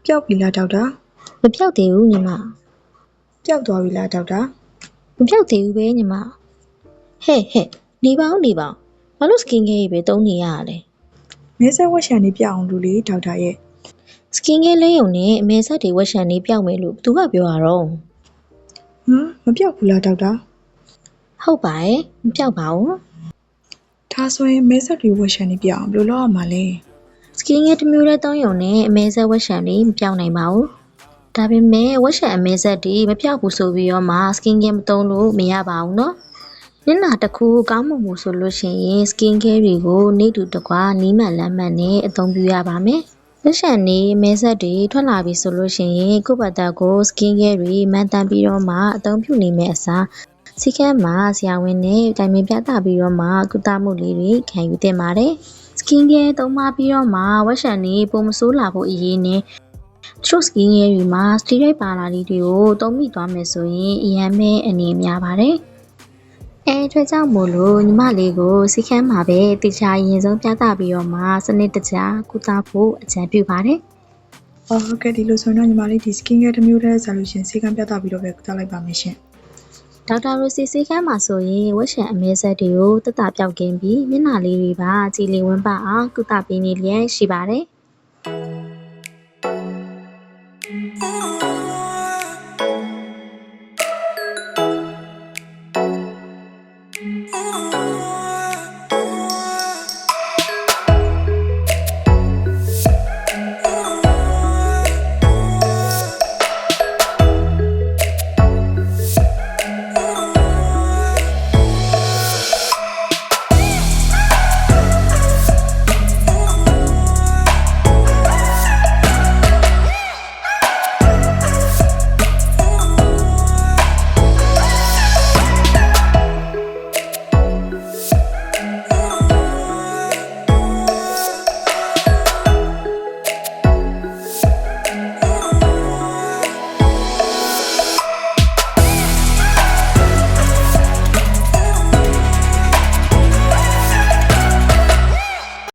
ပျောက်ပြီလားဒေါက်တာ မပြောက်သေးဘူးညီမ ပျောက်သွားပြီလားဒေါက်တာ မပြောက်သေးဘူးပဲညီမဟဲ့နေပါဦးဘာလို့ skin care ကြီးပဲတုံးနေရတာလဲ မဲဆက်ဝက်ရှန်နေပြအောင်လို့လေဒေါက်တာရဲ့ skin care လေးုံနဲ့အမဲဆက်တွေဝက်ရှန်နေပြောက်မယ်လို့ဘသူကပြောရတော့ မပျောက်ဘူးလားဒေါက်တာ ဟုတ်ပါရဲ့မပြောက်ပါဘူး ဒါဆိုရင်မဲဆက်တွေဝက်ရှန်နေပြအောင်ဘယ်လိုလုပ်ရမှာလဲ skin care တစ်မျိုးတည်းသုံးရုံနဲ့အမဲဆက်ဝက်ရှန်တွေမပြောက်နိုင်ပါဘူးဒါပေမဲ့ဝက်ရှန်အမဲဆက်တွေမပြောက်ဘူးဆိုပြီးတော့မှ skin care မသုံးလို့မရပါဘူးเนาะညနာတစ်ခုကောင်းမှုဆိုလို့ရှိရင် skin care တွေကိုနေ့တူတကွာနီးမှန်လမ်းမှန်နဲ့အသုံးပြုရပါမယ်ဝက်ရှန်နေမဲဆက်တွေထွက်လာပြီဆိုလို့ရှိရင်ကိုယ့်ဘာသာကို skin care တွေမှန်တမ်းပြီးတော့မှအသုံးပြုနေမယ့်အစားစီကံမှာဆရာဝန်နဲ့တိုင်ပင်ပြသပြီးတော့မှကုသမှုလေးတွေခံယူသင့်ပါတယ် skin care သုံးပါပြီးတော့မှဝက်ရှန်နေပုံမဆိုးလာဖို့အရေးနဲ့ချို့ skin care တွေမှာ steroid ပါလာလေးတွေကိုသုံးမိသွားမယ်ဆိုရင်အရန်မဲ့အနေများပါတယ်အတွက်ကြောင့်မို့လို့ညီမလေးကိုစီကံမှာပဲတေချာရင်ဆုံးပြသပြီးတော့မှစနစ်တကျကုသဖို့အကြံပြုပါတယ် ဟုတ်ကဲ့ဒီလိုဆိုရင်တော့ညီမလေးဒီ skin care တစ်မျိုးတည်းဆိုလို့ရှင်စေကံပြသပြီးတော့ပဲကုသလိုက်ပါမယ်ရှင် ဒေါက်တာရိုစီစီကမ်းမှာဆိုရင်ဝက်ရှန်အမဲဆက်တွေကိုတက်တာပြောက်ကင်းပြီးမျက်နှာလေးတွေပါကြည်လင်ဝန်းပအောင်ကုသပေးနေလျက်ရှိပါတယ်